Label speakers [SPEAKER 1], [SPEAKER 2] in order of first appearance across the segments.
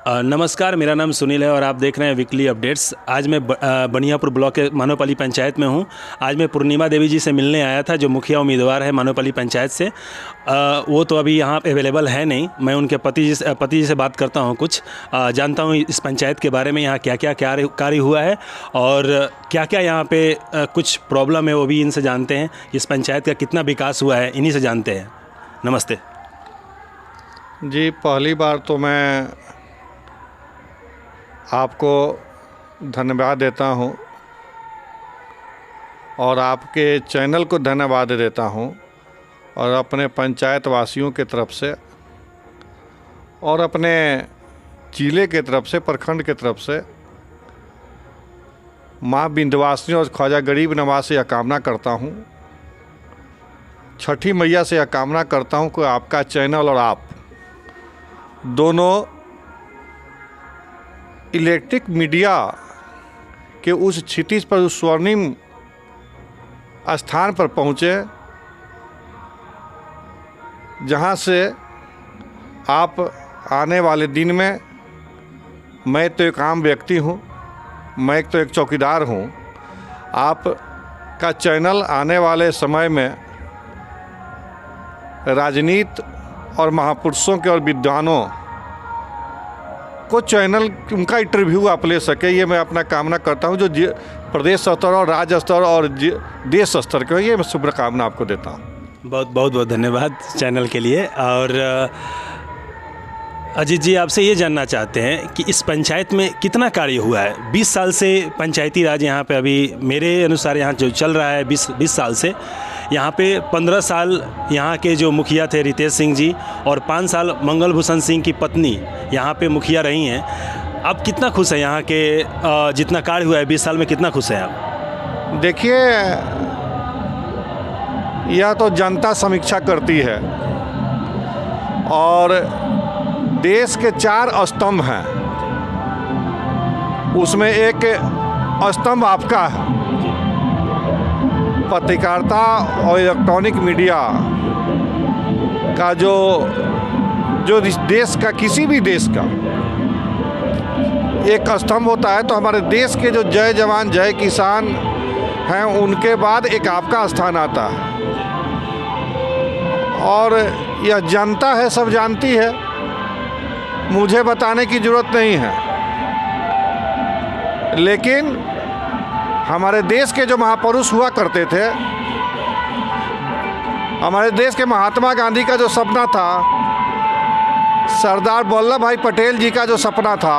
[SPEAKER 1] नमस्कार, मेरा नाम सुनील है और आप देख रहे हैं वीकली अपडेट्स। आज मैं बनियापुर ब्लॉक के मानोपाली पंचायत में हूं। आज मैं पूर्णिमा देवी जी से मिलने आया था, जो मुखिया उम्मीदवार है मानोपाली पंचायत से। वो तो अभी यहाँ अवेलेबल है नहीं। मैं उनके पति जी से बात करता हूं, कुछ जानता हूं इस पंचायत के बारे में, यहाँ क्या क्या कार्य हुआ है और क्या क्या यहाँ पे कुछ प्रॉब्लम है, वो भी इनसे जानते हैं। इस पंचायत का कितना विकास हुआ है, इन्हीं से जानते हैं। नमस्ते
[SPEAKER 2] जी। पहली बार तो मैं आपको धन्यवाद देता हूं और आपके चैनल को धन्यवाद देता हूं और अपने पंचायत वासियों के तरफ से और अपने जिले के तरफ से, प्रखंड के तरफ से माँ विंध्यवासिनी और ख्वाजा गरीब नवाज से यह कामना करता हूं, छठी मैया से यह कामना करता हूं कि आपका चैनल और आप दोनों इलेक्ट्रिक मीडिया के उस क्षितिज पर, उस स्वर्णिम स्थान पर पहुँचे जहाँ से आप आने वाले दिन में, मैं तो एक आम व्यक्ति हूँ, मैं तो एक चौकीदार हूँ, आप का चैनल आने वाले समय में राजनीति और महापुरुषों के और विद्वानों को चैनल, उनका इंटरव्यू आप ले सके, ये मैं अपना कामना करता हूँ। जो प्रदेश स्तर और राज्य स्तर और देश स्तर के, ये मैं शुभकामना आपको देता हूँ।
[SPEAKER 1] बहुत धन्यवाद चैनल के लिए। और अजीत जी, आपसे ये जानना चाहते हैं कि इस पंचायत में कितना कार्य हुआ है। 20 साल से पंचायती राज यहाँ पे, अभी मेरे अनुसार यहाँ जो चल रहा है 20 साल से, यहाँ पे 15 साल यहाँ के जो मुखिया थे रितेश सिंह जी और 5 साल मंगल भूषण सिंह की पत्नी यहाँ पे मुखिया रही हैं। आप कितना खुश हैं यहाँ के जितना कार्य हुआ है 20 साल में, कितना खुश हैं आप?
[SPEAKER 2] देखिए, यह तो जनता समीक्षा करती है और देश के 4 स्तंभ हैं, उसमें एक स्तंभ आपका है। पत्रकारिता और इलेक्ट्रॉनिक मीडिया का जो देश का, किसी भी देश का एक स्तंभ होता है, तो हमारे देश के जो जय जवान जय किसान हैं, उनके बाद एक आपका स्थान आता है। और यह जनता है, सब जानती है, मुझे बताने की ज़रूरत नहीं है। लेकिन हमारे देश के जो महापुरुष हुआ करते थे, हमारे देश के महात्मा गांधी का जो सपना था, सरदार वल्लभ भाई पटेल जी का जो सपना था,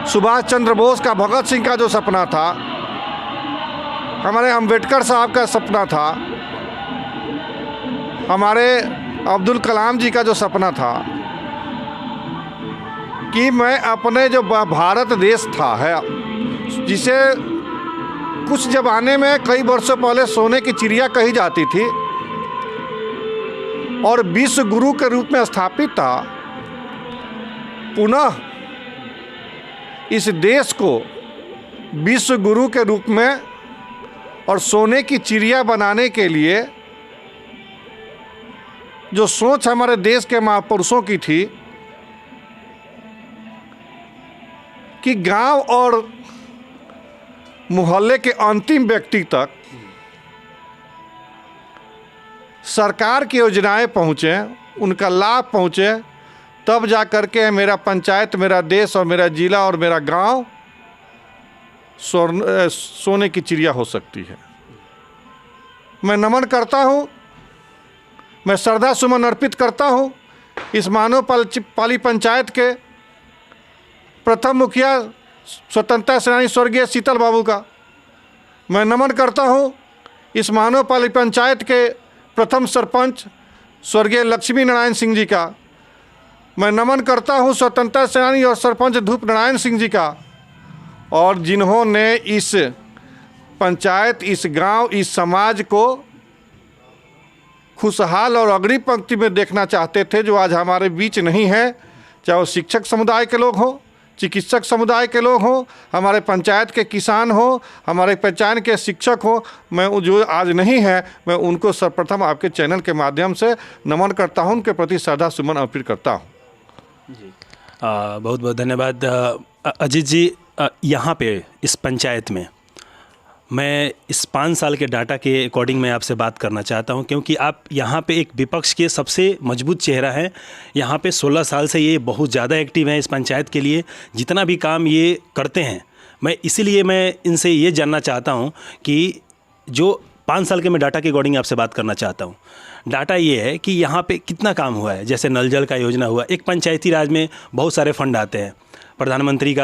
[SPEAKER 2] सुभाष चंद्र बोस का, भगत सिंह का जो सपना था, हमारे अम्बेडकर साहब का सपना था, हमारे अब्दुल कलाम जी का जो सपना था कि मैं अपने जो भारत देश था है, जिसे कुछ ज़माने में कई वर्षों पहले सोने की चिड़िया कही जाती थी और विश्व गुरु के रूप में स्थापित था, पुनः इस देश को विश्व गुरु के रूप में और सोने की चिड़िया बनाने के लिए जो सोच हमारे देश के महापुरुषों की थी कि गांव और मोहल्ले के अंतिम व्यक्ति तक सरकार की योजनाएं पहुँचे, उनका लाभ पहुँचे, तब जा कर के मेरा पंचायत, मेरा देश और मेरा जिला और मेरा गांव सोने की चिड़िया हो सकती है। मैं नमन करता हूँ, मैं श्रद्धा सुमन अर्पित करता हूँ इस मानोपाली पंचायत के प्रथम मुखिया स्वतंत्रता सेनानी स्वर्गीय शीतल बाबू का। मैं नमन करता हूं इस मानोपाली पंचायत के प्रथम सरपंच स्वर्गीय लक्ष्मी नारायण सिंह जी का। मैं नमन करता हूं स्वतंत्रता सेनानी और सरपंच धूप नारायण सिंह जी का, और जिन्होंने इस पंचायत, इस गांव, इस समाज को खुशहाल और अग्रणी पंक्ति में देखना चाहते थे, जो आज हमारे बीच नहीं है। चाहे वो शिक्षक समुदाय के लोग हों, चिकित्सक समुदाय के लोग हों, हमारे पंचायत के किसान हों, हमारे पंचायत के शिक्षक हों, मैं जो आज नहीं है, मैं उनको सर्वप्रथम आपके चैनल के माध्यम से नमन करता हूं, उनके प्रति श्रद्धा सुमन अर्पित करता हूं।
[SPEAKER 1] जी, बहुत बहुत धन्यवाद अजीत जी। यहाँ पे इस पंचायत में मैं इस 5 साल के डाटा के अकॉर्डिंग मैं आपसे बात करना चाहता हूँ, क्योंकि आप यहाँ पे एक विपक्ष के सबसे मजबूत चेहरा हैं। यहाँ पे 16 साल से ये बहुत ज़्यादा एक्टिव हैं इस पंचायत के लिए, जितना भी काम ये करते हैं। इसीलिए मैं इनसे ये जानना चाहता हूँ कि जो 5 साल के मैं डाटा के अकॉर्डिंग आपसे बात करना चाहता हूँ। डाटा ये है कि यहाँ पे कितना काम हुआ है। जैसे नल जल का योजना हुआ, एक पंचायती राज में बहुत सारे फंड आते हैं। प्रधानमंत्री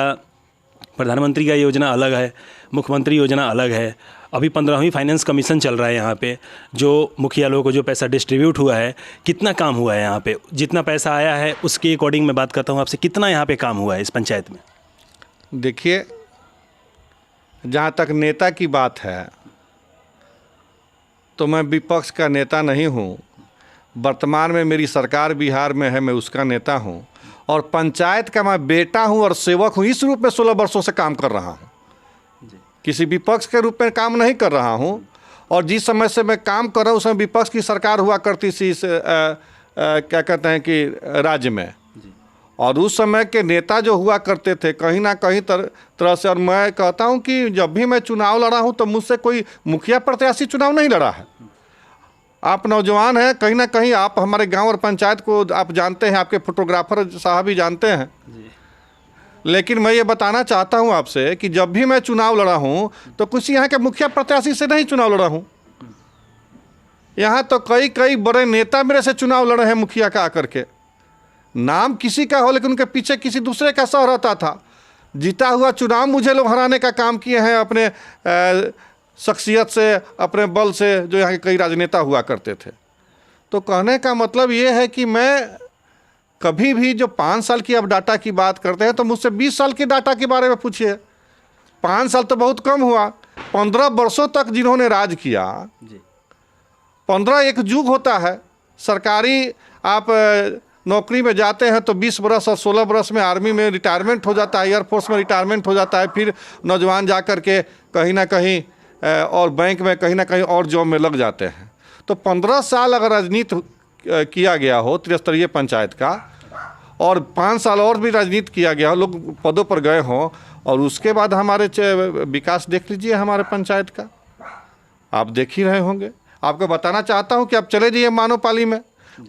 [SPEAKER 1] का योजना अलग है, मुख्यमंत्री योजना अलग है। अभी 15वीं फाइनेंस कमीशन चल रहा है यहाँ पे, जो मुखिया लोगों को जो पैसा डिस्ट्रीब्यूट हुआ है, कितना काम हुआ है यहाँ पे, जितना पैसा आया है उसके अकॉर्डिंग मैं बात करता हूँ आपसे, कितना यहाँ पे काम हुआ है इस पंचायत में।
[SPEAKER 2] देखिए, जहाँ तक नेता की बात है तो मैं विपक्ष का नेता नहीं हूँ। वर्तमान में मेरी सरकार बिहार में है, मैं उसका नेता हूँ और पंचायत का मैं बेटा हूँ और सेवक हूँ। इस रूप में 16 वर्षों से काम कर रहा हूँ, किसी विपक्ष के रूप में काम नहीं कर रहा हूँ। और जिस समय से मैं काम कर रहा हूँ उस समय विपक्ष की सरकार हुआ करती थी इस क्या कहते हैं कि राज्य में, और उस समय के नेता जो हुआ करते थे कहीं ना कहीं तरह से। और मैं कहता हूं कि जब भी मैं चुनाव लड़ा हूं तो मुझसे कोई मुखिया प्रत्याशी चुनाव नहीं लड़ा है। आप नौजवान हैं, कहीं ना कहीं आप हमारे गांव और पंचायत को आप जानते हैं, आपके फोटोग्राफर साहब भी जानते हैं। लेकिन मैं ये बताना चाहता हूं आपसे कि जब भी मैं चुनाव लड़ा हूं तो कुछ यहाँ के मुखिया प्रत्याशी से नहीं चुनाव लड़ा हूँ। यहाँ तो कई बड़े नेता मेरे से चुनाव लड़े हैं मुखिया का आकर के। नाम किसी का हो लेकिन उनके पीछे किसी दूसरे का सह रहता था। जीता हुआ चुनाव मुझे लोग हराने का काम किए हैं अपने शख्सियत से, अपने बल से, जो यहाँ के कई राजनेता हुआ करते थे। तो कहने का मतलब ये है कि मैं कभी भी जो 5 साल की अब डाटा की बात करते हैं तो मुझसे 20 साल के डाटा के बारे में पूछिए। 5 साल तो बहुत कम हुआ। 15 वर्षों तक जिन्होंने राज किया, 15 एक युग होता है। सरकारी आप नौकरी में जाते हैं तो 20 बरस और 16 बरस में आर्मी में रिटायरमेंट हो जाता है, एयरफोर्स में रिटायरमेंट हो जाता है, फिर नौजवान जा कर के कहीं ना कहीं और बैंक में कहीं ना कहीं और जॉब में लग जाते हैं। तो 15 साल अगर राजनीति किया गया हो त्रिस्तरीय पंचायत का, और 5 साल और भी राजनीति किया गया हो, लोग पदों पर गए हों, और उसके बाद हमारे विकास देख लीजिए हमारे पंचायत का, आप देख ही रहे होंगे। आपको बताना चाहता हूँ कि आप चले जाइए मानोपाली में।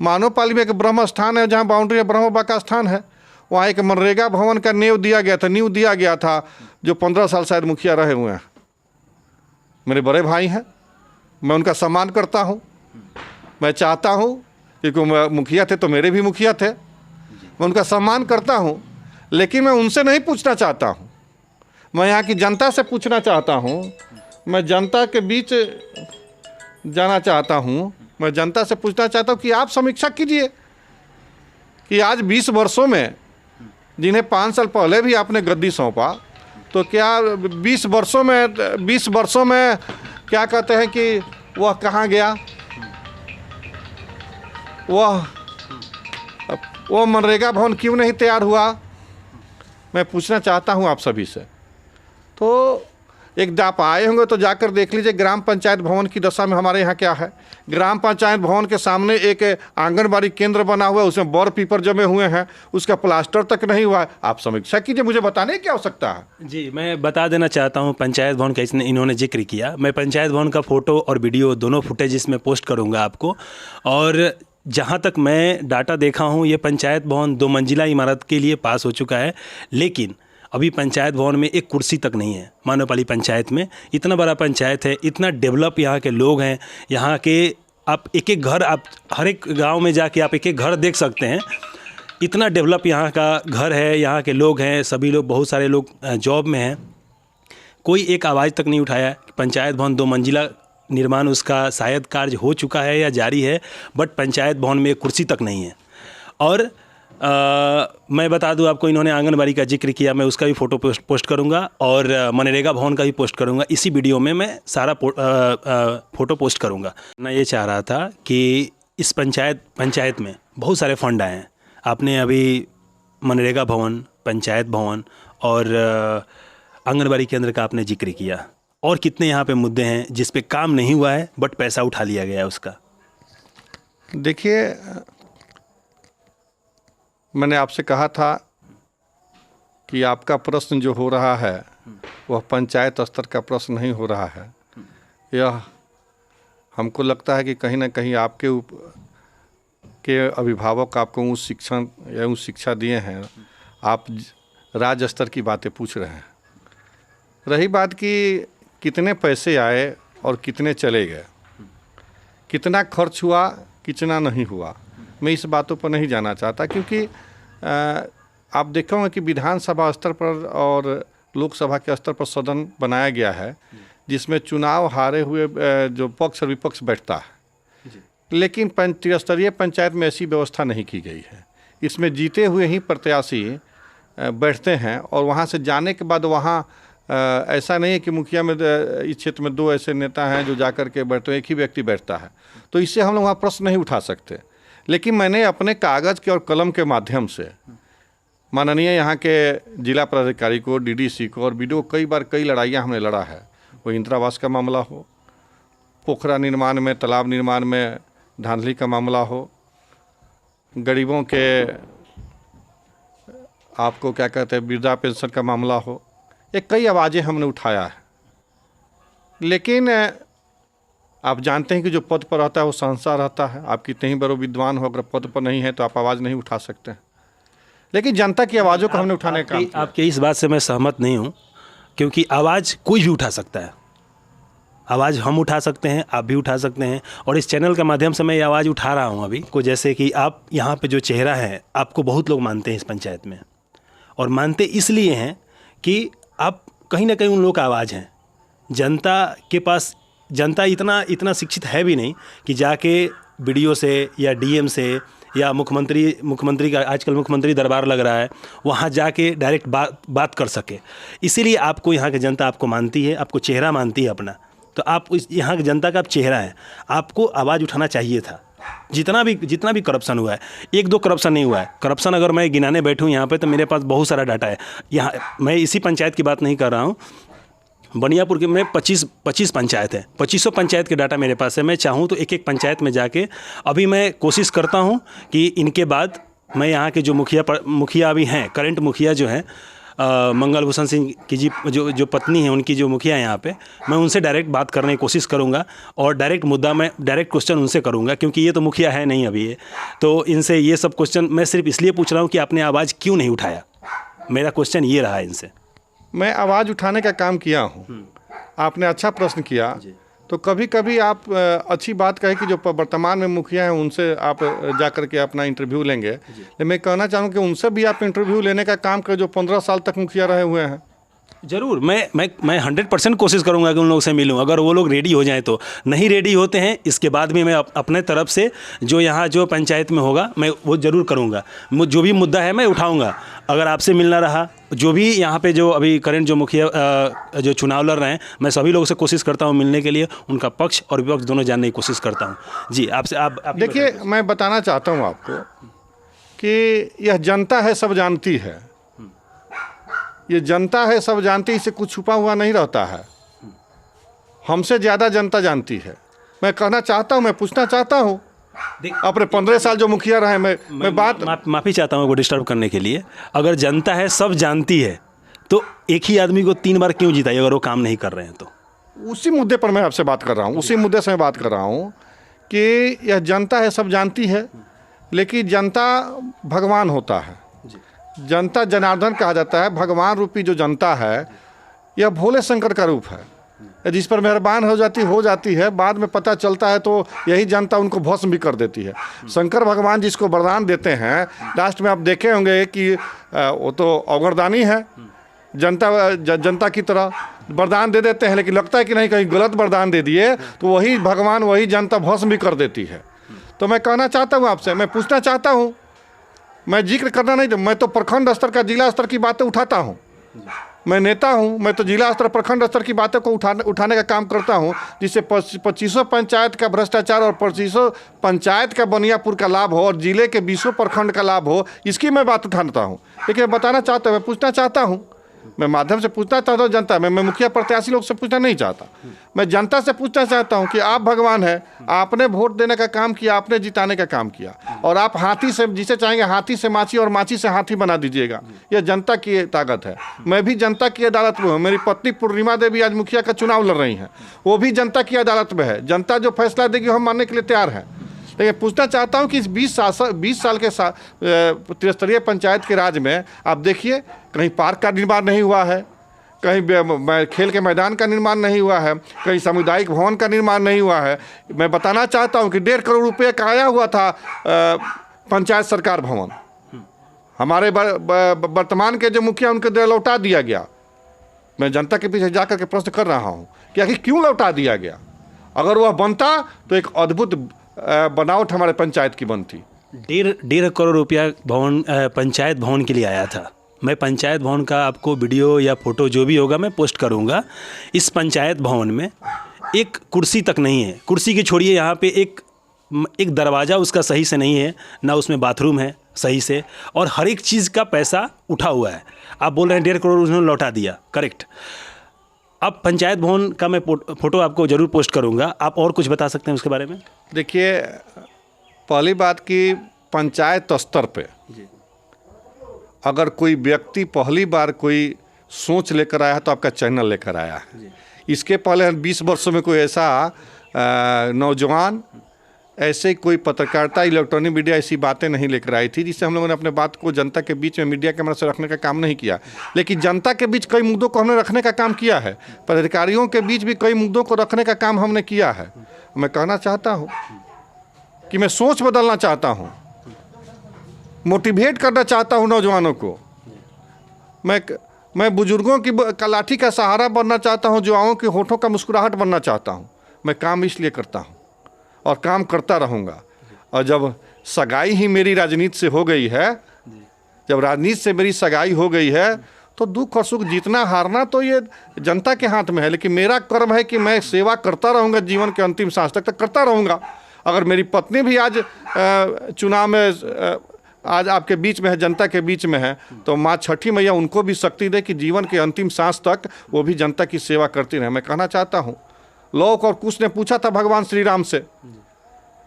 [SPEAKER 2] मानोपाली में एक ब्रह्म स्थान है, जहाँ बाउंड्री है, ब्रह्म बाबा का स्थान है। वहाँ एक मनरेगा भवन का नींव दिया गया था, जो 15 साल शायद मुखिया रहे हुए हैं। मेरे बड़े भाई हैं, मैं उनका सम्मान करता हूँ। मैं चाहता हूँ, क्योंकि मुखिया थे तो मेरे भी मुखिया थे, मैं उनका सम्मान करता हूँ। लेकिन मैं उनसे नहीं पूछना चाहता हूँ, मैं यहाँ की जनता से पूछना चाहता हूँ। मैं जनता के बीच जाना चाहता हूँ, मैं जनता से पूछना चाहता हूँ कि आप समीक्षा कीजिए कि आज 20 वर्षों में, जिन्हें 5 साल पहले भी आपने गद्दी सौंपा, तो क्या 20 वर्षों में क्या कहते हैं कि वह कहाँ गया, वह मनरेगा भवन क्यों नहीं तैयार हुआ। मैं पूछना चाहता हूँ आप सभी से। तो एक आप आए होंगे तो जाकर देख लीजिए ग्राम पंचायत भवन की दशा में हमारे यहाँ क्या है। ग्राम पंचायत भवन के सामने एक आंगनबाड़ी केंद्र बना हुआ है, उसमें बौर पीपर जमे हुए हैं, उसका प्लास्टर तक नहीं हुआ है। आप समीक्षा कीजिए, मुझे बताने की आवश्यकता है।
[SPEAKER 1] जी, मैं बता देना चाहता हूँ पंचायत भवन का इन्होंने जिक्र किया। मैं पंचायत भवन का फ़ोटो और वीडियो दोनों फुटेज इसमें पोस्ट करूँगा आपको। और जहाँ तक मैं डाटा देखा हूँ, ये पंचायत भवन 2 मंजिला इमारत के लिए पास हो चुका है, लेकिन अभी पंचायत भवन में एक कुर्सी तक नहीं है। मानोपाली पंचायत में इतना बड़ा पंचायत है, इतना डेवलप यहाँ के लोग हैं, यहाँ के आप एक घर, आप हर एक गांव में जाके आप एक घर देख सकते हैं। इतना डेवलप यहाँ का घर है, यहाँ के लोग हैं, सभी लोग, बहुत सारे लोग जॉब में हैं। कोई एक आवाज़ तक नहीं उठाया। पंचायत भवन 2 मंजिला निर्माण उसका शायद कार्य हो चुका है या जारी है, बट पंचायत भवन में एक कुर्सी तक नहीं है। और मैं बता दूं आपको, इन्होंने आंगनबाड़ी का जिक्र किया, मैं उसका भी फ़ोटो पोस्ट करूंगा और मनरेगा भवन का भी पोस्ट करूंगा। इसी वीडियो में मैं सारा फ़ोटो पोस्ट करूंगा। मैं ये चाह रहा था कि इस पंचायत में बहुत सारे फंड आए हैं। आपने अभी मनरेगा भवन, पंचायत भवन और आंगनबाड़ी केंद्र का आपने जिक्र किया, और कितने यहाँ पे मुद्दे हैं जिस पे काम नहीं हुआ है बट पैसा उठा लिया गया है उसका।
[SPEAKER 2] देखिए, मैंने आपसे कहा था कि आपका प्रश्न जो हो रहा है वह पंचायत स्तर का प्रश्न नहीं हो रहा है। यह हमको लगता है कि कहीं ना कहीं आपके के अभिभावक आपको उस शिक्षण या उस शिक्षा दिए हैं, आप राज्य स्तर की बातें पूछ रहे हैं। रही बात कि कितने पैसे आए और कितने चले गए, कितना खर्च हुआ कितना नहीं हुआ, मैं इस बातों पर नहीं जाना चाहता, क्योंकि आप देखोगे कि विधानसभा स्तर पर और लोकसभा के स्तर पर सदन बनाया गया है जिसमें चुनाव हारे हुए जो पक्ष और विपक्ष बैठता है, लेकिन त्रिस्तरीय पंचायत में ऐसी व्यवस्था नहीं की गई है। इसमें जीते हुए ही प्रत्याशी बैठते हैं और वहाँ से जाने के बाद वहाँ ऐसा नहीं है कि मुखिया में इस क्षेत्र में 2 ऐसे नेता हैं जो जाकर के बैठते हैं, एक ही व्यक्ति बैठता है, तो इससे हम लोग वहाँ प्रश्न नहीं उठा सकते। लेकिन मैंने अपने कागज़ के और कलम के माध्यम से माननीय यहाँ के जिला पदाधिकारी को, डीडीसी को और बीडीओ कई बार कई लड़ाइयाँ हमने लड़ा है। वो इंदिरा आवास का मामला हो, पोखरा निर्माण में, तालाब निर्माण में धांधली का मामला हो, गरीबों के आपको क्या कहते हैं वृद्धा पेंशन का मामला हो, ये कई आवाज़ें हमने उठाया है। लेकिन आप जानते हैं कि जो पद पर रहता है वो संसार रहता है। आप कितने ही बड़े विद्वान हो, अगर पद पर नहीं है तो आप आवाज़ नहीं उठा सकते हैं। लेकिन जनता की आवाज़ों को हमने उठाने का काम किया।
[SPEAKER 1] आपके इस बात से मैं सहमत नहीं हूँ, क्योंकि आवाज़ कोई भी उठा सकता है। आवाज़ हम उठा सकते हैं, आप भी उठा सकते हैं, और इस चैनल के माध्यम से मैं ये आवाज़ उठा रहा हूँ अभी को। जैसे कि आप यहाँ पे जो चेहरा है, आपको बहुत लोग मानते हैं इस पंचायत में, और मानते इसलिए हैं कि आप कहीं ना कहीं उन लोगों का आवाज़ हैं। जनता के पास, जनता इतना शिक्षित है भी नहीं कि जाके बीडीओ से या डीएम से या मुख्यमंत्री का आजकल मुख्यमंत्री दरबार लग रहा है, वहाँ जाके डायरेक्ट बात कर सके। इसीलिए आपको यहाँ की जनता आपको मानती है, आपको चेहरा मानती है अपना। तो आप इस यहाँ की जनता का आप चेहरा है, आपको आवाज़ उठाना चाहिए था। जितना भी करप्शन हुआ है, 1-2 करप्शन नहीं हुआ है। करप्शन अगर मैं गिनाने बैठूँ यहाँ पे तो मेरे पास बहुत सारा डाटा है। यहाँ मैं इसी पंचायत की बात नहीं कर रहा हूँ, बनियापुर के में 25 पंचायत है, 2500 पंचायत के डाटा मेरे पास है। मैं चाहूँ तो एक पंचायत में जाके अभी मैं कोशिश करता हूँ कि इनके बाद मैं यहाँ के जो मुखिया अभी हैं, करंट मुखिया जो हैं, मंगल भूषण सिंह की जो पत्नी है, उनकी जो मुखिया है यहाँ पे, मैं उनसे डायरेक्ट बात करने की कोशिश करूँगा और डायरेक्ट क्वेश्चन उनसे करूँगा, क्योंकि ये तो मुखिया है नहीं अभी ये। तो इनसे ये सब क्वेश्चन मैं सिर्फ इसलिए पूछ रहा हूँ कि आपने आवाज़ क्यों नहीं उठाया। मेरा क्वेश्चन ये रहा इनसे।
[SPEAKER 2] मैं आवाज़ उठाने का काम किया हूँ। आपने अच्छा प्रश्न किया। तो कभी कभी आप अच्छी बात कहे कि जो वर्तमान में मुखिया हैं उनसे आप जा कर के अपना इंटरव्यू लेंगे। लेकिन मैं कहना चाहूँ कि उनसे भी आप इंटरव्यू लेने का काम करें जो 15 साल तक मुखिया रहे हुए हैं।
[SPEAKER 1] ज़रूर, मैं 100% कोशिश करूंगा कि उन लोगों से मिलूं। अगर वो लोग रेडी हो जाएं तो, नहीं रेडी होते हैं इसके बाद भी मैं अपने तरफ से जो यहाँ जो पंचायत में होगा मैं वो ज़रूर करूंगा। जो भी मुद्दा है मैं उठाऊंगा। अगर आपसे मिलना रहा, जो भी यहाँ पे जो अभी करंट जो मुखिया जो चुनाव लड़ रहे हैं, मैं सभी लोगों से कोशिश करता हूँ मिलने के लिए, उनका पक्ष और विपक्ष दोनों जानने की कोशिश करता हूँ। जी, आपसे आप
[SPEAKER 2] देखिए, मैं बताना चाहता हूँ आपको कि यह जनता है, सब जानती है। ये जनता है, सब जानती है, इससे कुछ छुपा हुआ नहीं रहता है। हमसे ज़्यादा जनता जानती है। मैं कहना चाहता हूँ, मैं पूछना चाहता हूँ, अपने 15 साल जो मुखिया रहे, मैं बात
[SPEAKER 1] माफ़ी चाहता हूँ को डिस्टर्ब करने के लिए। अगर जनता है, सब जानती है, तो एक ही आदमी को 3 बार क्यों जिताइए अगर वो काम नहीं कर रहे हैं तो?
[SPEAKER 2] उसी मुद्दे पर मैं आपसे बात कर रहा हूँ, उसी मुद्दे से मैं बात कर रहा हूँ कि यह जनता है, सब जानती है, लेकिन जनता भगवान होता है। जनता जनार्दन कहा जाता है। भगवान रूपी जो जनता है, यह भोले शंकर का रूप है, जिस पर मेहरबान हो जाती है। बाद में पता चलता है तो यही जनता उनको भस्म भी कर देती है। शंकर भगवान जिसको वरदान देते हैं, लास्ट में आप देखे होंगे कि वो तो अवगरदानी है। जनता की तरह वरदान दे देते हैं, लेकिन लगता है कि नहीं कहीं गलत वरदान दे दिए तो वही भगवान वही जनता भस्म भी कर देती है। तो मैं कहना चाहता हूँ आपसे, मैं पूछना चाहता हूँ, मैं जिक्र करना नहीं, मैं तो प्रखंड स्तर का, जिला स्तर की बातें उठाता हूँ। मैं नेता हूँ, मैं तो जिला स्तर, प्रखंड स्तर की बातें को उठाने का काम करता हूँ, जिससे 2500 पंचायत का भ्रष्टाचार और 2500 पंचायत का बनियापुर का लाभ हो और जिले के 20 प्रखंड का लाभ हो, इसकी मैं बात उठाता हूँ। लेकिन बताना चाहता हूँ, मैं पूछना चाहता हूँ मैं माध्यम से पूछना चाहता हूँ जनता, मैं मुखिया प्रत्याशी लोग से पूछना नहीं चाहता, मैं जनता से पूछना चाहता हूँ कि आप भगवान है, आपने वोट देने का काम किया, आपने जिताने का काम किया, और आप हाथी से, जिसे चाहेंगे हाथी से माछी और माछी से हाथी बना दीजिएगा। यह जनता की ताकत है। मैं भी जनता की अदालत में हूँ। मेरी पत्नी पूर्णिमा देवी आज मुखिया का चुनाव लड़ रही हैं, वो भी जनता की अदालत में है। जनता जो फैसला देगी हम मानने के लिए तैयार हैं। लेकिन पूछना चाहता हूं कि इस 20 साल के त्रिस्तरीय पंचायत के राज में आप देखिए, कहीं पार्क का निर्माण नहीं हुआ है, कहीं खेल के मैदान का निर्माण नहीं हुआ है, कहीं सामुदायिक भवन का निर्माण नहीं हुआ है। मैं बताना चाहता हूं कि 1.5 करोड़ रुपये का आया हुआ था पंचायत सरकार भवन, हमारे वर्तमान के जो मुखिया उनके लौटा दिया गया। मैं जनता के पीछे जाकर के प्रश्न कर रहा हूँ कि आखिर क्यों लौटा दिया गया? अगर वह बनता तो एक अद्भुत बनावट हमारे पंचायत की बनती।
[SPEAKER 1] 1.5 करोड़ रुपया पंचायत भवन के लिए आया था। मैं पंचायत भवन का आपको वीडियो या फोटो जो भी होगा मैं पोस्ट करूंगा। इस पंचायत भवन में एक कुर्सी तक नहीं है। कुर्सी की छोड़िए, यहाँ पे एक दरवाज़ा उसका सही से नहीं है, ना उसमें बाथरूम है सही से, और हर एक चीज़ का पैसा उठा हुआ है। आप बोल रहे हैं 1.5 करोड़ उन्होंने लौटा दिया, करेक्ट। अब पंचायत भवन का मैं फ़ोटो आपको ज़रूर पोस्ट करूंगा। आप और कुछ बता सकते हैं उसके बारे में?
[SPEAKER 2] देखिए, पहली बात कि पंचायत स्तर पे अगर कोई व्यक्ति पहली बार कोई सोच लेकर आया है तो आपका चैनल लेकर आया है। इसके पहले 20 वर्षों में कोई ऐसा नौजवान, ऐसे कोई पत्रकारिता, इलेक्ट्रॉनिक मीडिया ऐसी बातें नहीं लेकर आई थी जिससे हम लोगों ने अपने बात को जनता के बीच में मीडिया कैमरा से रखने का काम नहीं किया। लेकिन जनता के बीच कई मुद्दों को हमने रखने का काम किया है। पदाधिकारियों के बीच भी कई मुद्दों को रखने का काम हमने किया है। मैं कहना चाहता हूँ कि मैं सोच बदलना चाहता हूँ, मोटिवेट करना चाहता हूँ नौजवानों को। मैं बुजुर्गों की लाठी का सहारा बनना चाहता हूँ, युवाओं के होठों का मुस्कुराहट बनना चाहता हूँ। मैं काम इसलिए करता हूँ और काम करता रहूँगा। और जब सगाई ही मेरी राजनीति से हो गई है, जब राजनीति से मेरी सगाई हो गई है, तो दुख और सुख, जीतना हारना तो ये जनता के हाथ में है। लेकिन मेरा कर्म है कि मैं सेवा करता रहूँगा, जीवन के अंतिम सांस तक करता रहूँगा। अगर मेरी पत्नी भी आज चुनाव में आज आपके बीच में है, जनता के बीच में है, तो माँ छठी मैया उनको भी शक्ति दे कि जीवन के अंतिम सांस तक वो भी जनता की सेवा करती रहे। मैं कहना चाहता हूँ, लोक और कुश ने पूछा था भगवान श्री राम से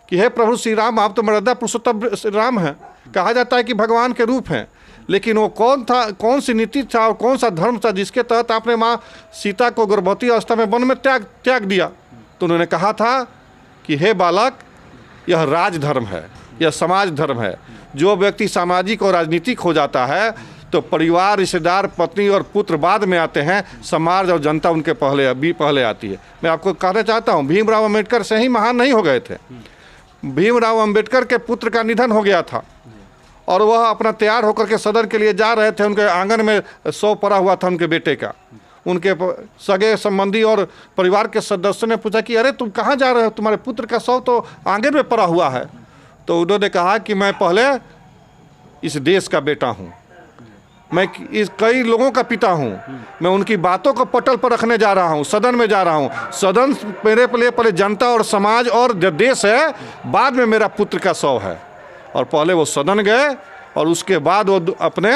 [SPEAKER 2] कि हे प्रभु श्री राम, आप तो मर्यादा पुरुषोत्तम श्री राम हैं, कहा जाता है कि भगवान के रूप हैं, लेकिन वो कौन था, कौन सी नीति था और कौन सा धर्म था जिसके तहत आपने माँ सीता को गर्भवती अवस्था में वन में त्याग दिया? तो उन्होंने कहा था कि हे बालक, यह राजधर्म है, यह समाज धर्म है। जो व्यक्ति सामाजिक और राजनीतिक हो जाता है तो परिवार, रिश्तेदार, पत्नी और पुत्र बाद में आते हैं, समाज और जनता उनके पहले आती है। मैं आपको कहना चाहता हूँ, भीमराव अम्बेडकर से ही महान नहीं हो गए थे। भीमराव अम्बेडकर के पुत्र का निधन हो गया था और वह अपना तैयार होकर के सदन के लिए जा रहे थे। उनके आंगन में शव पड़ा हुआ था उनके बेटे का। उनके सगे संबंधी और परिवार के सदस्यों ने पूछा कि अरे तुम कहाँ जा रहे हो, तुम्हारे पुत्र का शव तो आंगन में पड़ा हुआ है। तो उन्होंने कहा कि मैं पहले इस देश का बेटा हूँ, मैं कई लोगों का पिता हूँ, मैं उनकी बातों को पटल पर रखने जा रहा हूँ, सदन में जा रहा हूँ। सदन मेरे पहले जनता और समाज और देश है, बाद में मेरा पुत्र का शव है। और पहले वो सदन गए और उसके बाद वो अपने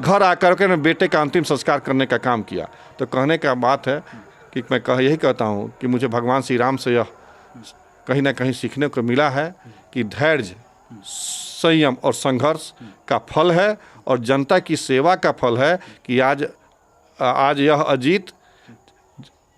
[SPEAKER 2] घर आकर के बेटे का अंतिम संस्कार करने का काम किया। तो कहने का बात है कि मैं यही कहता हूँ कि मुझे भगवान श्री राम से यह कहीं ना कहीं सीखने को मिला है कि धैर्य, संयम और संघर्ष का फल है और जनता की सेवा का फल है कि आज यह अजीत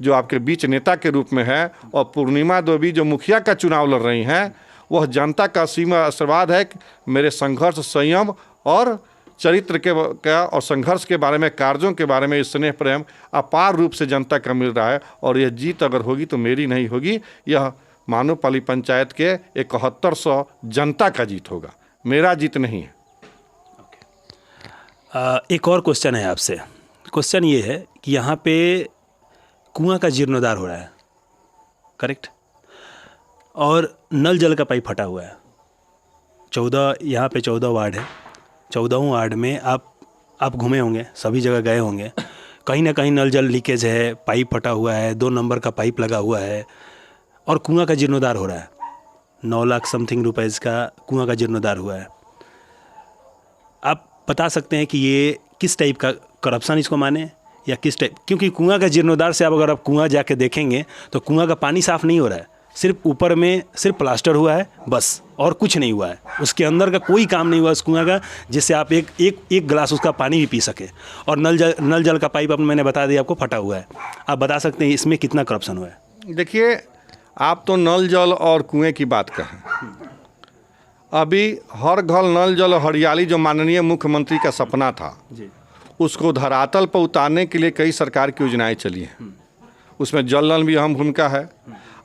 [SPEAKER 2] जो आपके बीच नेता के रूप में है और पूर्णिमा देवी जो मुखिया का चुनाव लड़ रही हैं, वह जनता का सीमा आशीर्वाद है कि मेरे संघर्ष, संयम और चरित्र के और संघर्ष के बारे में, कार्यों के बारे में स्नेह प्रेम अपार रूप से जनता का मिल रहा है। और यह जीत अगर होगी तो मेरी नहीं होगी, यह मानोपाली पंचायत के 7100 जनता का जीत होगा, मेरा जीत नहीं है।
[SPEAKER 1] एक और क्वेश्चन है आपसे। क्वेश्चन ये है कि यहाँ पे कुआं का जीर्णोद्धार हो रहा है, करेक्ट, और नल जल का पाइप फटा हुआ है। यहाँ पे 14 वार्ड है। 14वें वार्ड में आप घूमे होंगे, सभी जगह गए होंगे, कहीं ना कहीं नल जल लीकेज है, पाइप फटा हुआ है, 2 नंबर का पाइप लगा हुआ है और कुआं का जीर्णोद्धार हो रहा है। 9 लाख समथिंग रुपए का कुआं का जीर्णोद्धार हुआ है। आप बता सकते हैं कि ये किस टाइप का करप्शन इसको माने या किस टाइप, क्योंकि कुआं का जीर्णोद्धार से अब अगर आप कुआं जाके देखेंगे तो कुआं का पानी साफ़ नहीं हो रहा है, सिर्फ ऊपर में सिर्फ प्लास्टर हुआ है बस, और कुछ नहीं हुआ है, उसके अंदर का कोई काम नहीं हुआ उस कुआं का, जिससे आप एक गिलास उसका पानी भी पी सके। और नल जल का पाइप मैंने बता दिया आपको फटा हुआ है। आप बता सकते हैं इसमें कितना करप्शन हुआ है?
[SPEAKER 2] देखिए, आप तो नल जल और कुएं की बात कहें, अभी हर घर नल जल और हरियाली जो माननीय मुख्यमंत्री का सपना था
[SPEAKER 1] जी,
[SPEAKER 2] उसको धरातल पर उतारने के लिए कई सरकार की योजनाएं चली हैं। उसमें जल नल भी अहम भूमिका है।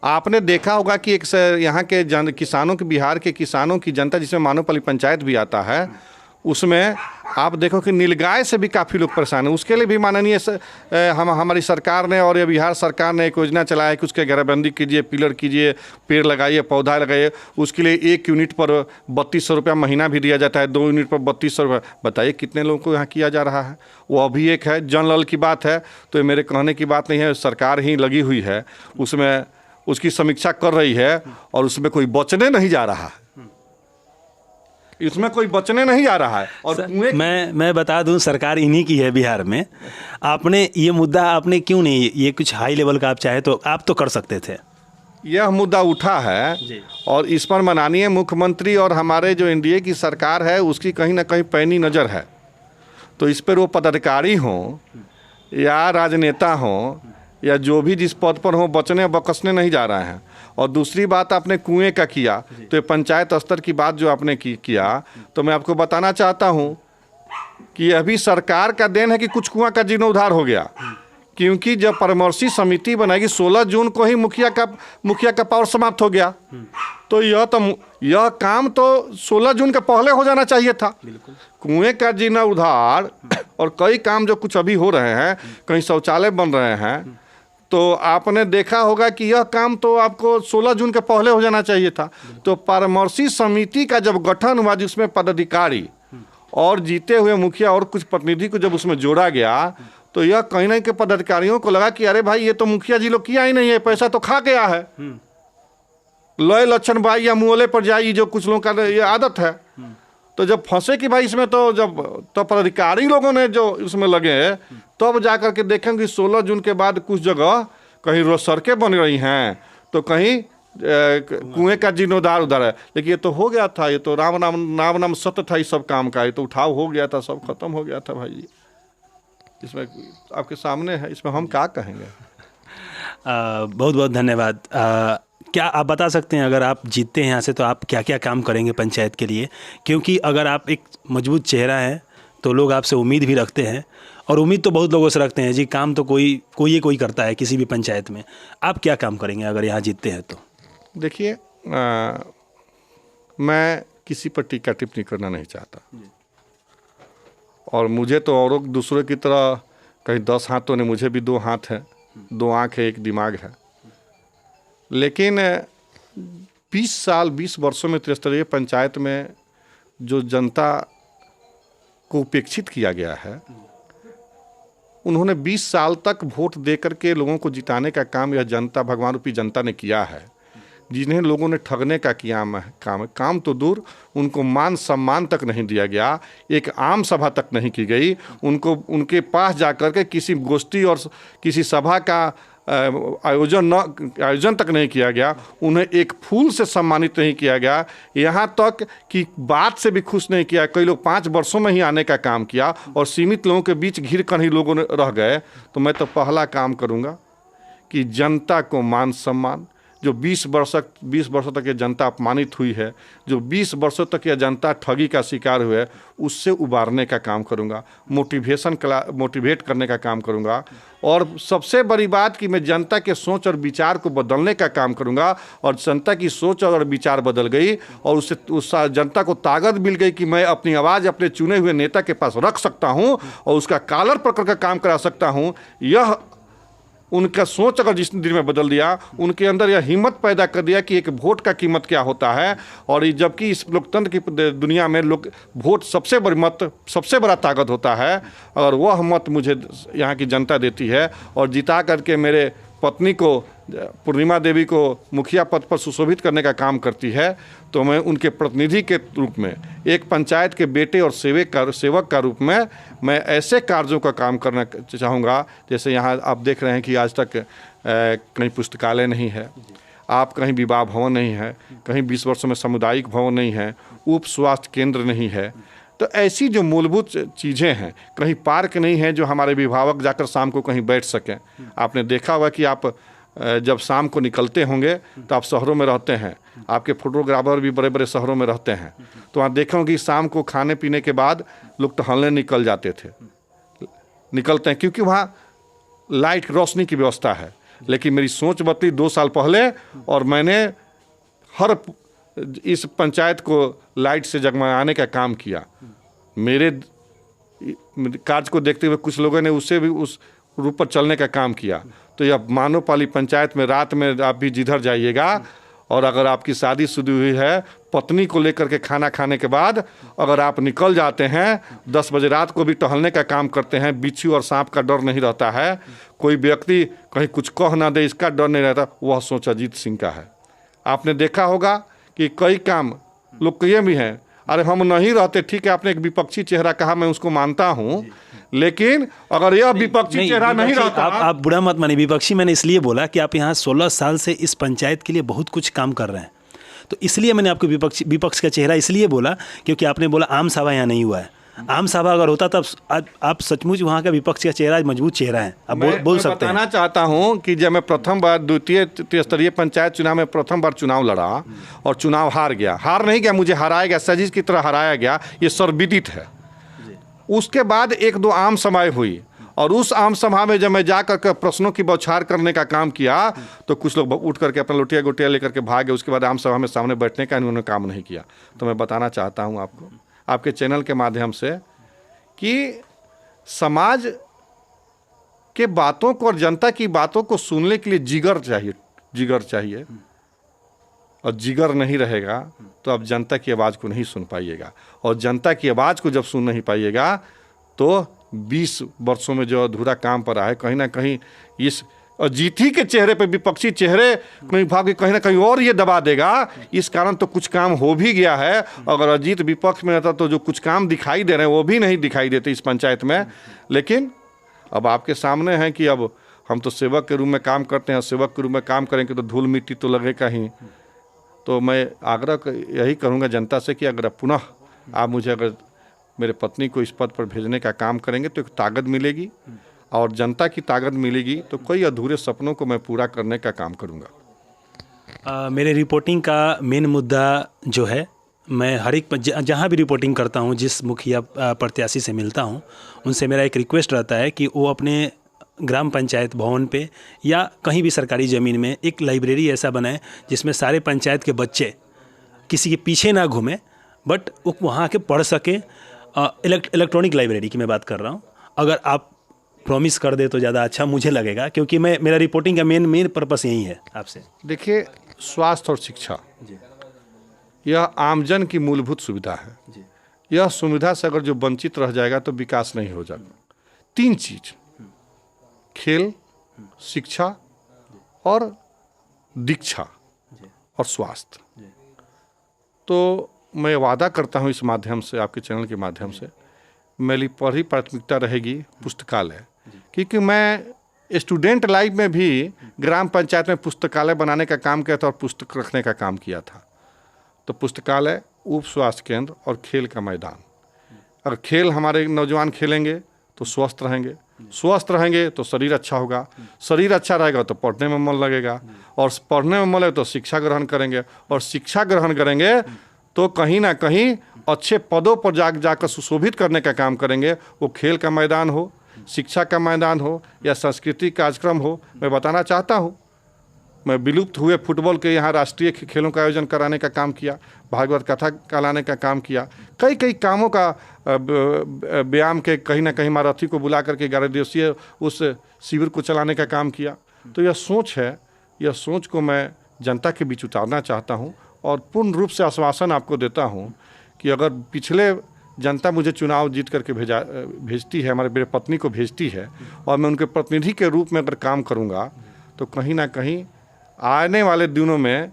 [SPEAKER 2] आपने देखा होगा कि एक यहाँ के किसानों के, बिहार के किसानों की जनता, जिसमें मानोपल्ली पंचायत भी आता है, उसमें आप देखो कि नीलगाय से भी काफ़ी लोग परेशान हैं। उसके लिए भी माननीय हमारी सरकार ने और ये बिहार सरकार ने एक योजना चलाया कि उसके घेराबंदी कीजिए, पिलर कीजिए, पेड़ लगाइए, पौधा लगाइए। उसके लिए 1 यूनिट पर 3200 रुपया महीना भी दिया जाता है, 2 यूनिट पर 3200 रुपया। बताइए कितने लोगों को यहाँ किया जा रहा है। वो अभी एक है जल नल की बात है, तो ये मेरे कहने की बात नहीं है, सरकार ही लगी हुई है उसमें, उसकी समीक्षा कर रही है और उसमें कोई बचने नहीं जा रहा है, इसमें कोई बचने नहीं जा रहा है। और
[SPEAKER 1] मैं बता दूं, सरकार इन्हीं की है बिहार में। आपने ये मुद्दा आपने क्यों नहीं, ये कुछ हाई लेवल का आप चाहे तो आप तो कर सकते थे।
[SPEAKER 2] यह मुद्दा उठा है
[SPEAKER 1] जी,
[SPEAKER 2] और इस पर माननीय मुख्यमंत्री और हमारे जो एनडीए की सरकार है उसकी कहीं ना कहीं पैनी नज़र है। तो इस पर वो पदाधिकारी हों या राजनेता हों या जो भी जिस पद पर हो, बचने बकसने नहीं जा रहे हैं। और दूसरी बात, आपने कुएं का किया, तो ये पंचायत स्तर की बात जो आपने किया, तो मैं आपको बताना चाहता हूं कि अभी सरकार का देन है कि कुछ कुआं का जीर्णोद्धार हो गया, क्योंकि जब परामर्शी समिति बनाएगी 16 जून को ही मुखिया का पावर समाप्त हो गया। तो यह काम तो 16 जून के पहले हो जाना चाहिए था। कुएं का जीर्णोद्धार और कई काम जो कुछ अभी हो रहे हैं, कहीं शौचालय बन रहे हैं, तो आपने देखा होगा कि यह काम तो आपको 16 जून के पहले हो जाना चाहिए था। तो परामर्शी समिति का जब गठन हुआ, जिसमें पदाधिकारी और जीते हुए मुखिया और कुछ प्रतिनिधि को जब उसमें जोड़ा गया, तो यह कहीं ना कहीं पदाधिकारियों को लगा कि अरे भाई, ये तो मुखिया जी लोग किया ही नहीं है, पैसा तो खा गया है, लय लक्षण बाई या मुहले पर जाई, जो कुछ लोगों का ये आदत है। तो जब फंसे कि भाई इसमें तो पदाधिकारी लोगों ने जो इसमें लगे, तब जा कर के देखेंगे 16 जून के बाद कुछ जगह कहीं सड़कें बन रही हैं, तो कहीं कुएं का जीर्णोद्धार उधर है। लेकिन ये तो हो गया था, ये तो राम नाम सत्य था, इस सब काम का, ये तो उठाव हो गया था, सब खत्म हो गया था भाई जी। इसमें आपके सामने है, इसमें हम क्या कहेंगे।
[SPEAKER 1] बहुत बहुत धन्यवाद। क्या आप बता सकते हैं, अगर आप जीतते हैं यहाँ से तो आप क्या क्या काम करेंगे पंचायत के लिए? क्योंकि अगर आप एक मजबूत चेहरा हैं तो लोग आपसे उम्मीद भी रखते हैं, और उम्मीद तो बहुत लोगों से रखते हैं जी, काम तो कोई करता है किसी भी पंचायत में। आप क्या काम करेंगे अगर यहाँ जीतते हैं तो?
[SPEAKER 2] देखिए, मैं किसी पर टीका टिप्पणी करना नहीं चाहता, और मुझे तो औरों दूसरों की तरह कहीं 10 हाथों ने, मुझे भी 2 हाथ हैं, 2 आँख है, 1 दिमाग है। लेकिन 20 वर्षों में त्रिस्तरीय पंचायत में जो जनता को उपेक्षित किया गया है, उन्होंने 20 साल तक वोट दे करके लोगों को जिताने का काम यह जनता, भगवान रूपी जनता ने किया है। जिन्हें लोगों ने ठगने का किया काम तो दूर, उनको मान सम्मान तक नहीं दिया गया, एक आम सभा तक नहीं की गई, उनको उनके पास जाकर के किसी गोष्ठी और किसी सभा का आयोजन तक नहीं किया गया, उन्हें एक फूल से सम्मानित नहीं किया गया, यहाँ तक कि बात से भी खुश नहीं किया। कई लोग 5 वर्षों में ही आने का काम किया और सीमित लोगों के बीच घिर कर ही लोगों ने रह गए। तो मैं तो पहला काम करूँगा कि जनता को मान सम्मान, जो 20 वर्षों तक ये जनता अपमानित हुई है, जो 20 वर्षों तक यह जनता ठगी का शिकार हुई है, उससे उबारने का काम करूँगा, मोटिवेट करने का काम करूँगा। और सबसे बड़ी बात कि मैं जनता के सोच और विचार को बदलने का काम करूँगा, और जनता की सोच और विचार बदल गई और उससे उस जनता को ताकत मिल गई कि मैं अपनी आवाज़ अपने चुने हुए नेता के पास रख सकता हूँ और उसका कॉलर पकड़ कर काम करा सकता हूँ। यह उनका सोच अगर जिस दिन में बदल दिया, उनके अंदर यह हिम्मत पैदा कर दिया कि एक वोट का कीमत क्या होता है। और जबकि इस लोकतंत्र की दुनिया में वोट सबसे बड़ा ताकत होता है। अगर वह मत मुझे यहाँ की जनता देती है और जिता करके मेरे पत्नी को पूर्णिमा देवी को मुखिया पद पर सुशोभित करने का काम करती है, तो मैं उनके प्रतिनिधि के रूप में, एक पंचायत के बेटे और सेवक का रूप में मैं ऐसे कार्यों का काम करना चाहूँगा। जैसे यहाँ आप देख रहे हैं कि आज तक कहीं पुस्तकालय नहीं है, आप कहीं विवाह भवन नहीं है, कहीं 20 वर्षों में सामुदायिक भवन नहीं है, उप स्वास्थ्य केंद्र नहीं है। तो ऐसी जो मूलभूत चीज़ें हैं, कहीं पार्क नहीं है जो हमारे अभिभावक जाकर शाम को कहीं बैठ सकें। आपने देखा होगा कि आप जब शाम को निकलते होंगे तो आप शहरों में रहते हैं, आपके फोटोग्राफर भी बड़े बड़े शहरों में रहते हैं, तो वहाँ देखेंगे कि शाम को खाने पीने के बाद लोग टहलने निकल जाते थे, निकलते हैं, क्योंकि वहाँ लाइट रोशनी की व्यवस्था है। लेकिन मेरी सोच बदली 2 साल पहले, और मैंने हर इस पंचायत को लाइट से जगमगाने का काम किया। मेरे कार्य को देखते हुए कुछ लोगों ने उससे भी उस रूप पर चलने का काम किया। तो यह मानोपाली पंचायत में रात में आप भी जिधर जाइएगा, और अगर आपकी शादीशुदा हुई है, पत्नी को लेकर के खाना खाने के बाद अगर आप निकल जाते हैं, 10 बजे रात को भी टहलने का काम करते हैं, बिच्छू और सांप का डर नहीं रहता है, कोई व्यक्ति कहीं कुछ कह ना दे इसका डर नहीं रहता, वह सोच अजीत सिंह का है। आपने देखा होगा कि कई काम लोग किए भी हैं, अरे हम नहीं रहते, ठीक है, आपने एक विपक्षी चेहरा कहा, मैं उसको मानता हूँ, लेकिन अगर यह विपक्षी चेहरा नहीं रहता।
[SPEAKER 1] आप बुरा मत मानिए, विपक्षी मैंने इसलिए बोला कि आप यहाँ 16 साल से इस पंचायत के लिए बहुत कुछ काम कर रहे हैं, तो इसलिए मैंने आपको विपक्ष का चेहरा इसलिए बोला क्योंकि आपने बोला आम सभा यहाँ नहीं हुआ है। आम सभा अगर होता तब आप सचमुच वहाँ का विपक्ष का चेहरा मजबूत चेहरा है, आप बोल सकते हैं।
[SPEAKER 2] बताना चाहता हूँ कि जब मैं प्रथम बार द्वितीय त्रिस्तरीय पंचायत चुनाव में प्रथम बार चुनाव लड़ा और चुनाव हार गया, हार नहीं गया, मुझे हराया गया, सजीज की तरह हराया गया, ये सर्वविदित है। उसके बाद 1-2 आम सभाएं हुई, और उस आम सभा में जब मैं जाकर के प्रश्नों की बौछार करने का काम किया तो कुछ लोग उठ करके अपना लोटिया गोटिया लेकर के भागे। उसके बाद आम सभा में सामने बैठने का इन्होंने काम नहीं किया। तो मैं बताना चाहता हूँ आपको, आपके चैनल के माध्यम से, कि समाज के बातों को और जनता की बातों को सुनने के लिए जिगर चाहिए, और जिगर नहीं रहेगा तो आप जनता की आवाज़ को नहीं सुन पाइएगा, और जनता की आवाज़ को जब सुन नहीं पाइएगा तो 20 वर्षों में जो अधूरा काम पर है, कहीं ना कहीं इस अजीती के चेहरे पे विपक्षी चेहरे कहीं भाग कहीं ना कहीं और ये दबा देगा। इस कारण तो कुछ काम हो भी गया है। अगर अजीत विपक्ष में रहता तो जो कुछ काम दिखाई दे रहे हैं वो भी नहीं दिखाई देते इस पंचायत में। लेकिन अब आपके सामने है कि अब हम तो सेवक के रूप में काम करते हैं, सेवक के रूप में काम करेंगे तो धूल मिट्टी तो लगेगा ही। तो मैं आग्रह यही करूँगा जनता से कि अगर पुनः आप मुझे अगर मेरे पत्नी को इस पद पर भेजने का काम करेंगे तो एक ताकत मिलेगी, और जनता की ताकत मिलेगी तो कई अधूरे सपनों को मैं पूरा करने का काम करूँगा।
[SPEAKER 1] मेरे रिपोर्टिंग का मेन मुद्दा जो है, मैं हर एक जहाँ भी रिपोर्टिंग करता हूँ, जिस मुखिया प्रत्याशी से मिलता हूँ, उनसे मेरा एक रिक्वेस्ट रहता है कि वो अपने ग्राम पंचायत भवन पे या कहीं भी सरकारी ज़मीन में एक लाइब्रेरी ऐसा बनाए जिसमें सारे पंचायत के बच्चे किसी के पीछे ना घूमें, बट वो वहाँ के पढ़ सकें। इलेक्ट्रॉनिक लाइब्रेरी की मैं बात कर रहा हूँ। अगर आप प्रॉमिस कर दे तो ज़्यादा अच्छा मुझे लगेगा, क्योंकि मेरा रिपोर्टिंग का मेन पर्पस यही है आपसे।
[SPEAKER 2] देखिए, स्वास्थ्य और शिक्षा यह आमजन की मूलभूत सुविधा है। यह सुविधा से अगर जो वंचित रह जाएगा तो विकास नहीं हो जाएगा। 3 चीज, खेल, शिक्षा और दीक्षा और स्वास्थ्य। तो मैं वादा करता हूँ इस माध्यम से, आपके चैनल के माध्यम से, मेरी पहली प्राथमिकता रहेगी पुस्तकालय, क्योंकि मैं स्टूडेंट लाइफ में भी ग्राम पंचायत में पुस्तकालय बनाने का काम किया था और पुस्तक रखने का काम किया था। तो पुस्तकालय, उप स्वास्थ्य केंद्र और खेल का मैदान। अगर खेल हमारे नौजवान खेलेंगे तो स्वस्थ रहेंगे तो शरीर अच्छा होगा, शरीर अच्छा रहेगा तो पढ़ने में मन लगेगा, और पढ़ने में मन लगेगा तो शिक्षा ग्रहण करेंगे, और शिक्षा ग्रहण करेंगे तो कहीं ना कहीं अच्छे पदों पर जाकर सुशोभित करने का काम करेंगे। वो खेल का मैदान हो, शिक्षा का मैदान हो या सांस्कृतिक कार्यक्रम हो। मैं बताना चाहता हूँ, मैं विलुप्त हुए फुटबॉल के यहाँ राष्ट्रीय खेलों का आयोजन कराने का काम किया, भागवत कथा कहलाने का काम किया, कई कामों का व्यायाम के कहीं ना कहीं महारथी को बुला करके 11 दिवसीय उस शिविर को चलाने का काम किया। तो यह सोच है, यह सोच को मैं जनता के बीच उतारना चाहता हूँ, और पूर्ण रूप से आश्वासन आपको देता हूँ कि अगर पिछले जनता मुझे चुनाव जीत करके भेजती है, हमारे मेरे पत्नी को भेजती है, और मैं उनके प्रतिनिधि के रूप में अगर काम करूँगा तो कहीं ना कहीं आने वाले दिनों में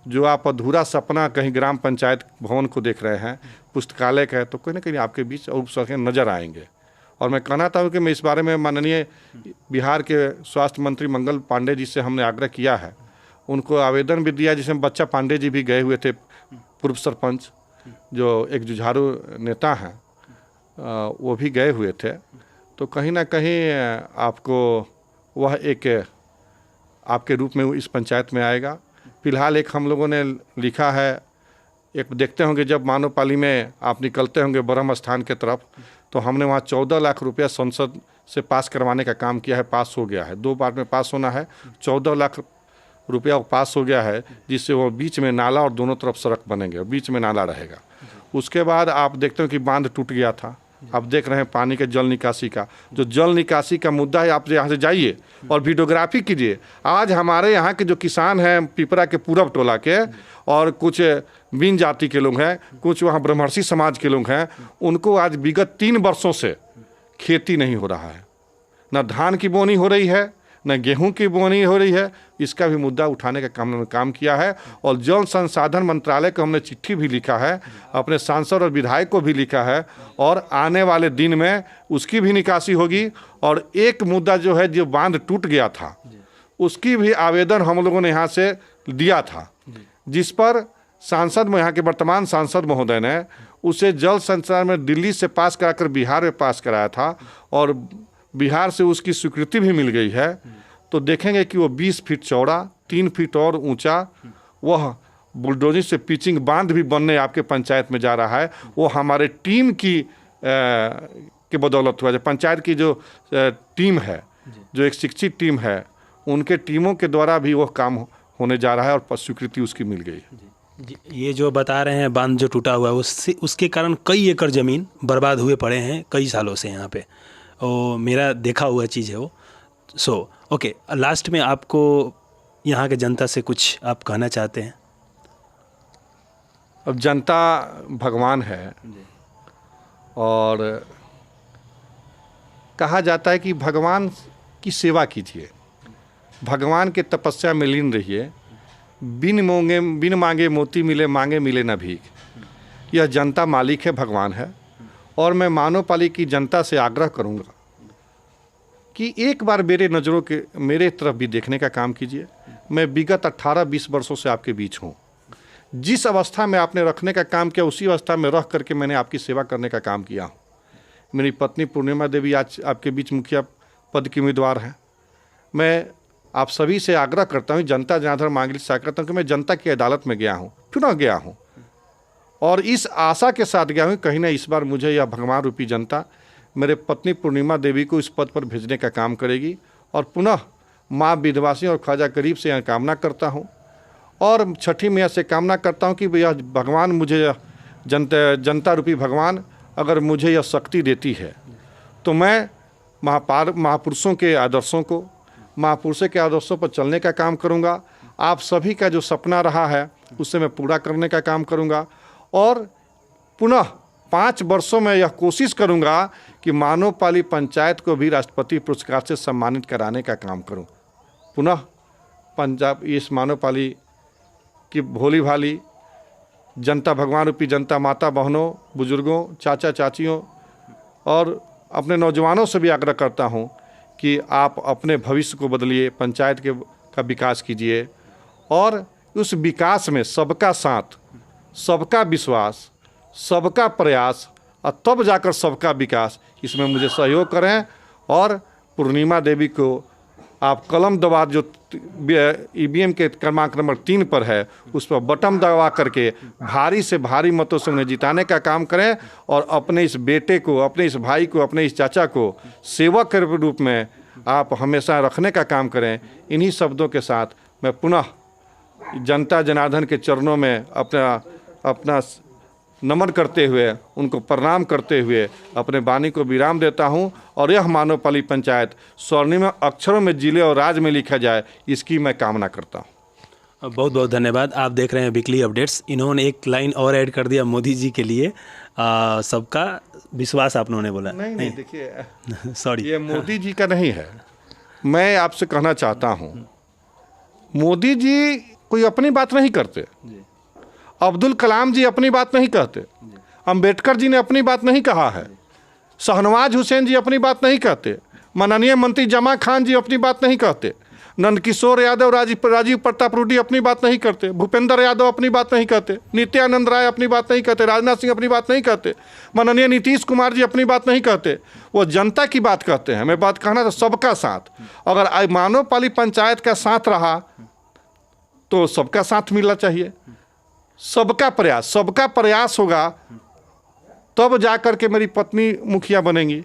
[SPEAKER 2] जो आप अधूरा सपना कहीं ग्राम पंचायत भवन को देख रहे हैं, पुस्तकालय का है, तो कहीं ना कहीं आपके बीच और सड़कें नज़र आएंगे। और मैं कहना चाहूँ कि मैं इस बारे में माननीय बिहार के स्वास्थ्य मंत्री मंगल पांडे जी से हमने आग्रह किया है, उनको आवेदन भी दिया, जिसमें बच्चा पांडे जी भी गए हुए थे, पूर्व सरपंच जो एक जुझारू नेता हैं, वो भी गए हुए थे। तो कहीं ना कहीं आपको वह एक आपके रूप में इस पंचायत में आएगा। फिलहाल एक हम लोगों ने लिखा है, एक देखते होंगे जब मानोपाली में आप निकलते होंगे ब्रह्म स्थान के तरफ, तो हमने वहाँ 14 लाख रुपया संसद से पास करवाने का काम किया है। पास हो गया है, 2 बार में पास होना है। 14 लाख रुपया पास हो गया है, जिससे वो बीच में नाला और दोनों तरफ सड़क बनेंगे और बीच में नाला रहेगा। उसके बाद आप देखते हो कि बांध टूट गया था, आप देख रहे हैं पानी के जल निकासी का, जो जल निकासी का मुद्दा है, आप यहाँ से जाइए और वीडियोग्राफी कीजिए। आज हमारे यहाँ के जो किसान हैं पिपरा के पूरब टोला के, और कुछ बिन जाति के लोग हैं, कुछ वहाँ ब्रह्मर्षि समाज के लोग हैं, उनको आज विगत 3 वर्षों से खेती नहीं हो रहा है, न धान की बोनी हो रही है, न गेहूं की बोनी हो रही है। इसका भी मुद्दा उठाने का हमने काम किया है और जल संसाधन मंत्रालय को हमने चिट्ठी भी लिखा है, अपने सांसद और विधायक को भी लिखा है, और आने वाले दिन में उसकी भी निकासी होगी। और एक मुद्दा जो है, जो बांध टूट गया था, उसकी भी आवेदन हम लोगों ने यहाँ से दिया था, जिस पर सांसद में यहाँ के वर्तमान सांसद महोदय ने उसे जल संसाधन में दिल्ली से पास कराकर बिहार में पास कराया था, और बिहार से उसकी स्वीकृति भी मिल गई है। तो देखेंगे कि वो 20 फीट चौड़ा, 3 फीट और ऊंचा, वह बुलडोजर से पिचिंग बांध भी बनने आपके पंचायत में जा रहा है। वो हमारे टीम की के बदौलत हुआ है। पंचायत की जो टीम है, जो एक शिक्षित टीम है, उनके टीमों के द्वारा भी वह काम होने जा रहा है और स्वीकृति उसकी मिल गई है।
[SPEAKER 1] ये जो बता रहे हैं बांध जो टूटा हुआ है, उसके कारण कई एकड़ ज़मीन बर्बाद हुए पड़े हैं कई सालों से यहाँ पे, और मेरा देखा हुआ चीज़ है वो। ओके, लास्ट में आपको यहाँ के जनता से कुछ आप कहना चाहते हैं?
[SPEAKER 2] अब जनता भगवान है, और कहा जाता है कि भगवान की सेवा कीजिए, भगवान के तपस्या में लीन रहिए। बिन मांगे मोती मिले, मांगे मिले न भीख। यह जनता मालिक है, भगवान है। और मैं मानोपाली की जनता से आग्रह करूंगा कि एक बार मेरे तरफ भी देखने का काम कीजिए। मैं विगत 18-20 वर्षों से आपके बीच हूँ। जिस अवस्था में आपने रखने का काम किया, उसी अवस्था में रह करके मैंने आपकी सेवा करने का काम किया हूँ। मेरी पत्नी पूर्णिमा देवी आज आपके बीच मुखिया पद की उम्मीदवार हैं। मैं आप सभी से आग्रह करता हूँ, जनता जनार्दन मांगलिक से आग्रह करता हूँ कि मैं जनता की अदालत में गया हूँ, पुनः गया हूँ, और इस आशा के साथ गया हूँ कहीं ना इस बार मुझे यह भगवान रूपी जनता मेरे पत्नी पूर्णिमा देवी को इस पद पर भेजने का काम करेगी। और पुनः माँ विंध्यवासिनी और ख्वाजा गरीब से यह कामना करता हूँ, और छठी मैया से कामना करता हूँ कि यह भगवान मुझे जनता रूपी भगवान अगर मुझे यह शक्ति देती है, तो मैं महापुरुषों के आदर्शों पर चलने का काम करूँगा। आप सभी का जो सपना रहा है उससे मैं पूरा करने का काम करूँगा, और पुनः 5 वर्षों में यह कोशिश करूँगा कि मानोपाली पंचायत को भी राष्ट्रपति पुरस्कार से सम्मानित कराने का काम करूँ। पुनः पंजाब इस मानोपाली की भोली भाली जनता, भगवान रूपी जनता, माता बहनों, बुजुर्गों, चाचा चाचियों और अपने नौजवानों से भी आग्रह करता हूँ कि आप अपने भविष्य को बदलिए, पंचायत का विकास कीजिए, और उस विकास में सबका साथ, सबका विश्वास, सबका प्रयास, और तब जाकर सबका विकास, इसमें मुझे सहयोग करें। और पूर्णिमा देवी को आप कलम दबा, जो ईवीएम के क्रमांक नंबर 3 पर है, उस पर बटन दबा करके भारी से भारी मतों से उन्हें जिताने का काम करें, और अपने इस बेटे को, अपने इस भाई को, अपने इस चाचा को सेवक के रूप में आप हमेशा रखने का काम करें। इन्हीं शब्दों के साथ मैं पुनः जनता जनार्दन के चरणों में अपना नमन करते हुए, उनको प्रणाम करते हुए अपने वाणी को विराम देता हूं। और यह मानोपाली पंचायत स्वर्णिम अक्षरों में जिले और राज्य में लिखा जाए, इसकी मैं कामना करता हूं।
[SPEAKER 1] बहुत बहुत धन्यवाद। आप देख रहे हैं वीकली अपडेट्स। इन्होंने एक लाइन और ऐड कर दिया मोदी जी के लिए, सबका विश्वास आप उन्होंने बोला।
[SPEAKER 2] नहीं देखिए
[SPEAKER 1] सॉरी,
[SPEAKER 2] ये मोदी जी का नहीं है। मैं आपसे कहना चाहता हूं मोदी जी कोई अपनी बात नहीं करते, अब्दुल कलाम जी अपनी बात नहीं कहते, अंबेडकर जी ने अपनी बात नहीं कहा है, शाहनवाज हुसैन जी अपनी बात नहीं कहते, माननीय मंत्री जमा खान जी अपनी बात नहीं कहते, नंदकिशोर यादव, राजीव प्रताप रूडी अपनी बात नहीं करते, भूपेंद्र यादव अपनी बात नहीं कहते, नित्यानंद राय अपनी बात नहीं कहते, राजनाथ सिंह अपनी बात नहीं कहते, माननीय नीतीश कुमार जी अपनी बात नहीं कहते। वो जनता की बात कहते हैं। मैं बात कहना था सबका साथ। अगर मानोपाली पंचायत का साथ रहा तो सबका साथ मिलना चाहिए, सबका प्रयास होगा तब जा कर के मेरी पत्नी मुखिया बनेंगी,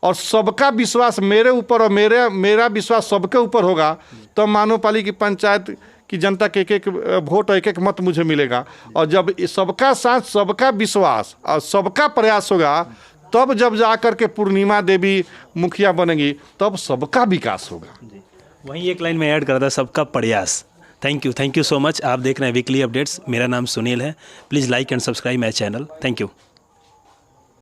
[SPEAKER 2] और सबका विश्वास मेरे ऊपर और मेरा विश्वास सबके ऊपर होगा तब मानोपाली की पंचायत की जनता के एक वोट और एक मत मुझे मिलेगा। और जब सबका साथ, सबका विश्वास और सबका प्रयास होगा तब जब जा कर के पूर्णिमा देवी मुखिया बनेंगी तब सबका विकास होगा।
[SPEAKER 1] वहीं एक लाइन में ऐड कर था, सबका प्रयास। Thank you so much. आप देख रहे हैं वीकली अपडेट्स। मेरा नाम सुनील है। Please like and subscribe my channel. Thank you.